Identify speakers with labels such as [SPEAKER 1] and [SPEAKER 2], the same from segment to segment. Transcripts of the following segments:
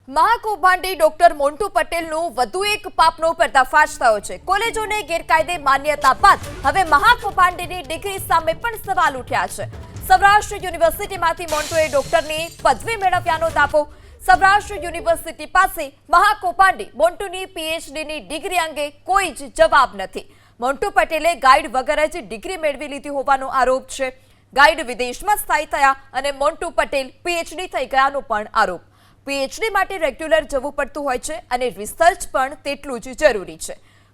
[SPEAKER 1] મહાકૌભાંડી doctor Montu પટેલનું વધુ એક પાપનો પર્દાફાશ થયો છે। કોલેજોને ગેરકાયદે માન્યતા બાદ હવે મહાકૌભાંડીની ડિગ્રી સામે પણ સવાલ ઉઠ્યા છે। સૌરાષ્ટ્ર યુનિવર્સિટીમાંથી મોન્ટુએ ડોક્ટરની પદવી મેળવ્યાનો દાવો। સૌરાષ્ટ્ર યુનિવર્સિટી પાસે મહાકૌભાંડી મોન્ટુની પીએચડીની ડિગ્રી અંગે કોઈ જ જવાબ નથી। મોન્ટુ પટેલે ગાઈડ વગર જ ડિગ્રી મેળવી લીધી હોવાનો આરોપ છે। ગાઈડ વિદેશમાં સ્થાયી થયા અને મોન્ટુ પટેલ પીએચડી થઈ ગયાનો પણ આરોપ। પીએચડી માટે રેગ્યુલર જવું પડતું હોય છે અને રિસર્ચ પણ તેટલું જ જરૂરી છે।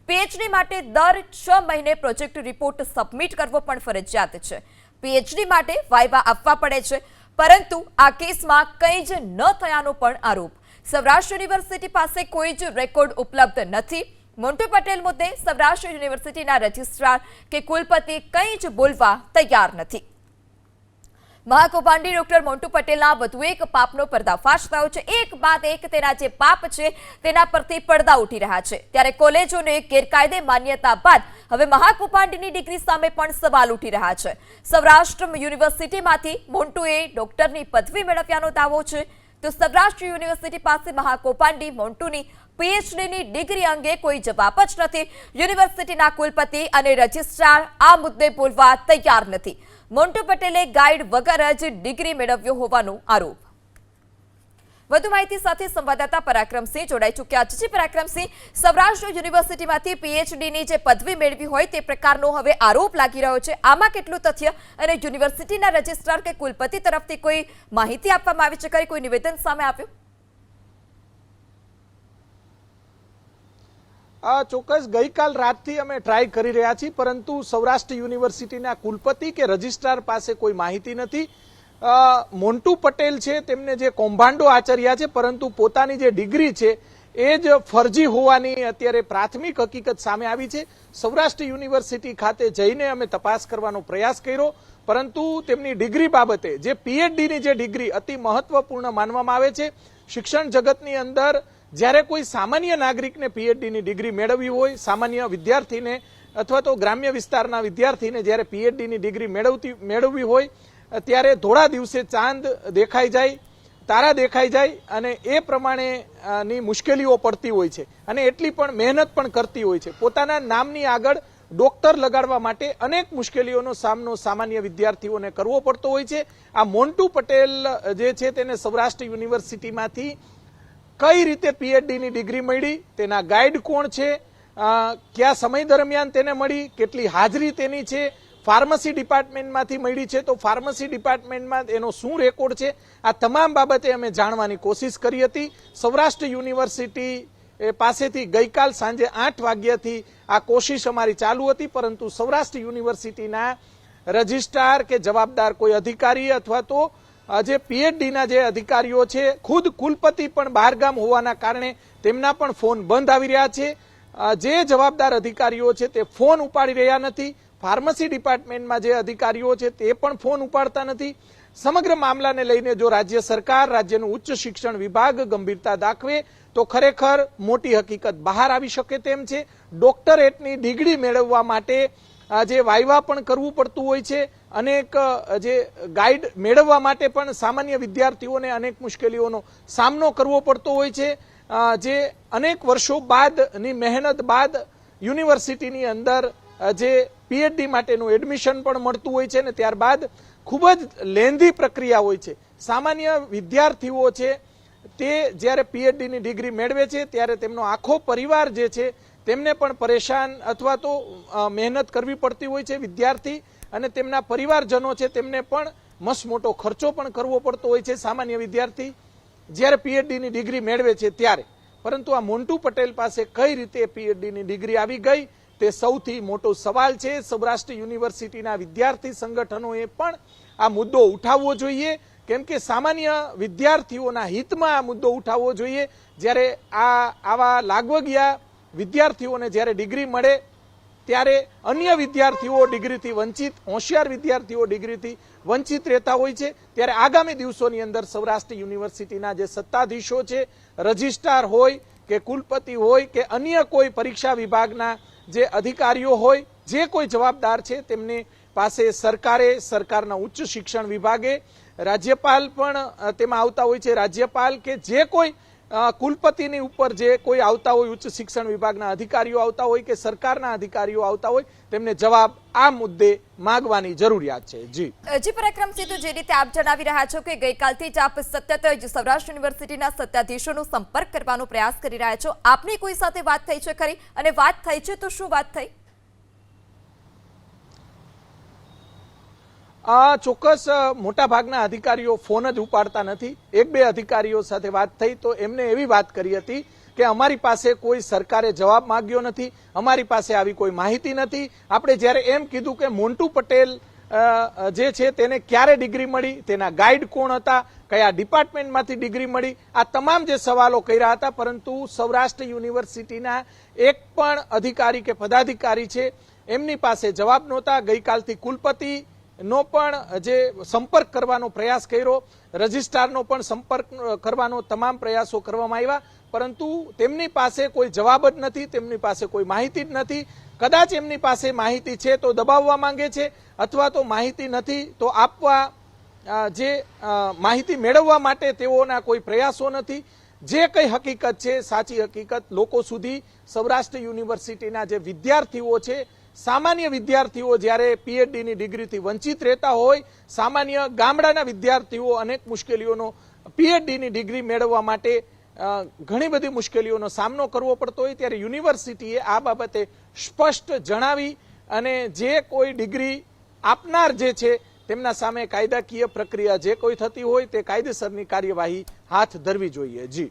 [SPEAKER 1] પીએચડી માટે દર 6 મહિને પ્રોજેક્ટ રિપોર્ટ સબમિટ કરવો પણ ફરજિયાત છે। પીએચડી માટે વાઇવા આપવા પડે છે, પરંતુ આ કેસમાં કંઈ જ ન થયાનો પણ આરોપ। સૌરાષ્ટ્ર યુનિવર્સિટી પાસે કોઈ જ રેકોર્ડ ઉપલબ્ધ નથી। મોન્ટુ પટેલ મુદ્દે સૌરાષ્ટ્ર યુનિવર્સિટીના રજિસ્ટ્રાર કે કુલપતિ કંઈ જ બોલવા તૈયાર નથી। મહાકૌભાંડી ડોક્ટર મોન્ટુ પટેલના વધુ એક પાપનો પર્દાફાશ થયો છે। એક બાદ એક તેના જે પાપ છે તેના પરથી પડદા ઉઠી રહ્યા છે। ત્યારે કોલેજોને ગેરકાયદે માન્યતા બાદ હવે મહાકૌભાંડીની ડિગ્રી સામે પણ સવાલ ઉઠી રહ્યા છે। સૌરાષ્ટ્ર યુનિવર્સિટીમાંથી મોન્ટુએ ડોક્ટરની પદવી મેળવ્યાનો દાવો છે, તો સૌરાષ્ટ્ર યુનિવર્સિટી પાસે મહાકૌભાંડી મોન્ટુની પીએચડીની ડિગ્રી અંગે કોઈ જવાબ જ નથી। યુનિવર્સિટીના કુલપતિ અને રજિસ્ટ્રાર આ મુદ્દે બોલવા તૈયાર નથી। મોન્ટુ પટેલે ગાઈડ વગર જ ડિગ્રી મેળવ્યો હોવાનો આરોપ। વધુ માહિતી સાથે સંવાદદાતા પરાક્રમસિંહ જોડાઈ ચૂક્યા છે। પરાક્રમસિંહ, સૌરાષ્ટ્ર યુનિવર્સિટીમાંથી પીએચડીની જે પદવી મેળવી હોય તે પ્રકારનો હવે આરોપ લાગી રહ્યો છે, આમાં કેટલું તથ્ય અને યુનિવર્સિટીના રજિસ્ટ્રાર કે કુલપતિ તરફથી કોઈ માહિતી આપવામાં આવી છે, ખરી કોઈ નિવેદન સામે આવ્યું?
[SPEAKER 2] ચોક્કસ ગઈકાલ રાતથી અમે ટ્રાય કરી રહ્યા છીએ, પરંતુ સૌરાષ્ટ્ર યુનિવર્સિટીના કુલપતિ કે રજિસ્ટ્રાર પાસે કોઈ માહિતી નથી। મોન્ટુ પટેલ છે તેમને જે કૌભાંડો આચર્યા છે, પરંતુ પોતાની જે ડિગ્રી છે એ જ ફરજી હોવાની અત્યારે પ્રાથમિક હકીકત સામે આવી છે। સૌરાષ્ટ્ર યુનિવર્સિટી ખાતે જઈને અમે તપાસ કરવાનો પ્રયાસ કર્યો, પરંતુ તેમની ડિગ્રી બાબતે જે પીએચડીની જે ડિગ્રી અતિ મહત્વપૂર્ણ માનવામાં આવે છે શિક્ષણ જગતની અંદર, જ્યારે કોઈ સામાન્ય નાગરિકને પીએચડીની ડિગ્રી મેળવવી હોય, સામાન્ય વિદ્યાર્થીને અથવા તો ગ્રામ્ય વિસ્તારના વિદ્યાર્થીને જ્યારે પીએચડીની ડિગ્રી મેળવવી હોય ત્યારે થોડા દિવસે ચાંદ દેખાઈ જાય, તારા દેખાઈ જાય અને એ પ્રમાણેની મુશ્કેલીઓ પડતી હોય છે અને એટલી પણ મહેનત પણ કરતી હોય છે। પોતાના નામની આગળ ડોક્ટર લગાડવા માટે અનેક મુશ્કેલીઓનો સામનો સામાન્ય વિદ્યાર્થીઓને કરવો પડતો હોય છે। આ મોન્ટુ પટેલ જે છે તેને સૌરાષ્ટ્ર યુનિવર્સિટીમાંથી કઈ રીતે પીએચડીની ડિગ્રી મળી, તેના ગાઈડ કોણ છે, કયા સમય દરમિયાન તેને મળી, કેટલી હાજરી તેની છે, ફાર્મસી ડિપાર્ટમેન્ટમાંથી મળી છે તો ફાર્મસી ડિપાર્ટમેન્ટમાં એનો શું રેકોર્ડ છે, આ તમામ બાબતે અમે જાણવાની કોશિશ કરી હતી। સૌરાષ્ટ્ર યુનિવર્સિટી પાસેથી ગઈકાલ સાંજે 8 વાગ્યાથી આ કોશિશ અમારી ચાલુ હતી, પરંતુ સૌરાષ્ટ્ર યુનિવર્સિટીના રજિસ્ટ્રાર કે જવાબદાર કોઈ અધિકારી અથવા તો જે પીએચડીના જે અધિકારીઓ છે, ખુદ કુલપતિ પણ બહારગામ હોવાના કારણે તેમના પણ ફોન બંધ આવી રહ્યા છે। જે જવાબદાર અધિકારીઓ છે તે ફોન ઉપાડી રહ્યા નથી। ફાર્મસી ડિપાર્ટમેન્ટમાં જે અધિકારીઓ છે તે પણ ફોન ઉપાડતા નથી। સમગ્ર મામલાને લઈને જો રાજ્ય સરકાર, રાજ્યનું ઉચ્ચ શિક્ષણ વિભાગ ગંભીરતા દાખવે તો ખરેખર મોટી હકીકત બહાર આવી શકે તેમ છે। ડોક્ટરેટની ડિગ્રી મેળવવા માટે જે વાઇવા પણ કરવું પડતું હોય છે, અનેક જે ગાઈડ મેળવવા માટે પણ સામાન્ય વિદ્યાર્થીઓને અનેક મુશ્કેલીઓનો સામનો કરવો પડતો હોય છે। જે અનેક વર્ષો બાદની મહેનત બાદ યુનિવર્સિટીની અંદર જે પીએચડી માટેનું એડમિશન પણ મળતું હોય છે ને ત્યારબાદ ખૂબ જ લેન્ધી પ્રક્રિયા હોય છે। સામાન્ય વિદ્યાર્થીઓ છે તે જ્યારે પીએચડીની ડિગ્રી મેળવે છે ત્યારે તેમનો આખો પરિવાર જે છે તેમને પણ પરેશાન અથવા તો મહેનત કરવી પડતી હોય છે। વિદ્યાર્થી અને તેમના પરિવારજનો છે તેમને પણ મસમોટો ખર્ચો પણ કરવો પડતો હોય છે સામાન્ય વિદ્યાર્થી જ્યારે પીએચડીની ડિગ્રી મેળવે છે ત્યારે। પરંતુ આ મોન્ટુ પટેલ પાસે કઈ રીતે પીએચડીની ડિગ્રી આવી ગઈ તે સૌથી મોટો સવાલ છે। સૌરાષ્ટ્ર યુનિવર્સિટીના વિદ્યાર્થી સંગઠનોએ પણ આ મુદ્દો ઉઠાવવો જોઈએ, કેમ કે સામાન્ય વિદ્યાર્થીઓના હિતમાં આ મુદ્દો ઉઠાવવો જોઈએ। જ્યારે આવા લાગવગિયા વિદ્યાર્થીઓને જ્યારે ડિગ્રી મળે ત્યારે અન્ય વિદ્યાર્થીઓ ડિગ્રીથી વંચિત, હોશિયાર વિદ્યાર્થીઓ ડિગ્રીથી વંચિત રહેતા હોય છે। ત્યારે આગામી દિવસોની અંદર સૌરાષ્ટ્ર યુનિવર્સિટીના જે સત્તાધીશો છે, રજિસ્ટ્રાર હોય કે કુલપતિ હોય કે અન્ય કોઈ પરીક્ષા વિભાગના જે અધિકારીઓ હોય, જે કોઈ જવાબદાર છે તેમની પાસે સરકારના ઉચ્ચ શિક્ષણ વિભાગે, રાજ્યપાલ પણ તેમાં આવતા હોય છે, રાજ્યપાલ કે જે કોઈ કુલપતિની ઉપર જે કોઈ આવતા હોય, ઉચ્ચ શિક્ષણ વિભાગના અધિકારીઓ આવતા હોય કે સરકારના અધિકારીઓ આવતા હોય, તેમને જવાબ આ મુદ્દે માંગવાની જરૂરિયાત છે. જી
[SPEAKER 1] પરાક્રમસિંહ, તો જે રીતે આપ જણાવી રહ્યા છો કે ગઈકાલથી જ આપ સતત જ સૌરાષ્ટ્ર યુનિવર્સિટીના સત્તાધીશોનો સંપર્ક કરવાનો પ્રયાસ કરી રહ્યા છો. આપની કોઈ સાથે વાત થઈ છે ખરી, અને વાત થઈ છે તો શું વાત થઈ?
[SPEAKER 2] ચોક્કસ મોટા ભાગના અધિકારીઓ ફોન જ ઉપાડતા નથી. એક બે અધિકારીઓ સાથે વાત થઈ તો એમને એવી વાત કરી હતી કે અમારી પાસે કોઈ સરકારે જવાબ માંગ્યો નથી, અમારી પાસે આવી કોઈ માહિતી નથી. આપણે જ્યારે એમ કીધું કે મોન્ટુ પટેલ જે છે તેને ક્યારે ડિગ્રી મળી, તેના ગાઈડ કોણ હતા, કયા ડિપાર્ટમેન્ટમાંથી ડિગ્રી મળી, આ તમામ જે સવાલો કર્યા હતા, પરંતુ સૌરાષ્ટ્ર યુનિવર્સિટીના એક પણ અધિકારી કે પદાધિકારી છે એમની પાસે જવાબ નહોતા. ગઈકાલથી કુલપતિ નો પણ જે સંપર્ક કરવાનો પ્રયાસ કર્યો, રજિસ્ટ્રારનો પણ સંપર્ક કરવાનો તમામ પ્રયાસો કરવામાં આવ્યા, પરંતુ તેમની પાસે કોઈ જવાબ જ નથી, તેમની પાસે કોઈ માહિતી જ નથી. કદાચ એમની પાસે માહિતી છે તો દબાવવા માંગે છે, અથવા તો માહિતી નથી તો આપવા, જે માહિતી મેળવવા માટે તેઓના કોઈ પ્રયાસો નથી. જે કઈ હકીકત છે, સાચી હકીકત લોકો સુધી સૌરાષ્ટ્ર યુનિવર્સિટીના જે વિદ્યાર્થીઓ છે, સામાન્ય વિદ્યાર્થીઓ જ્યારે પીએચડીની ડિગ્રીથી વંચિત રહેતા હોય, સામાન્ય ગામડાના વિદ્યાર્થીઓ અનેક મુશ્કેલીઓનો પીએચડીની ડિગ્રી મેળવવા માટે ઘણી બધી મુશ્કેલીઓનો સામનો કરવો પડતો હોય, ત્યારે યુનિવર્સિટીએ આ બાબતે સ્પષ્ટ જણાવી અને જે કોઈ ડિગ્રી આપનાર જે છે તેમના સામે કાયદાકીય પ્રક્રિયા જે કોઈ થતી હોય તે કાયદેસરની કાર્યવાહી હાથ ધરવી જોઈએ. જી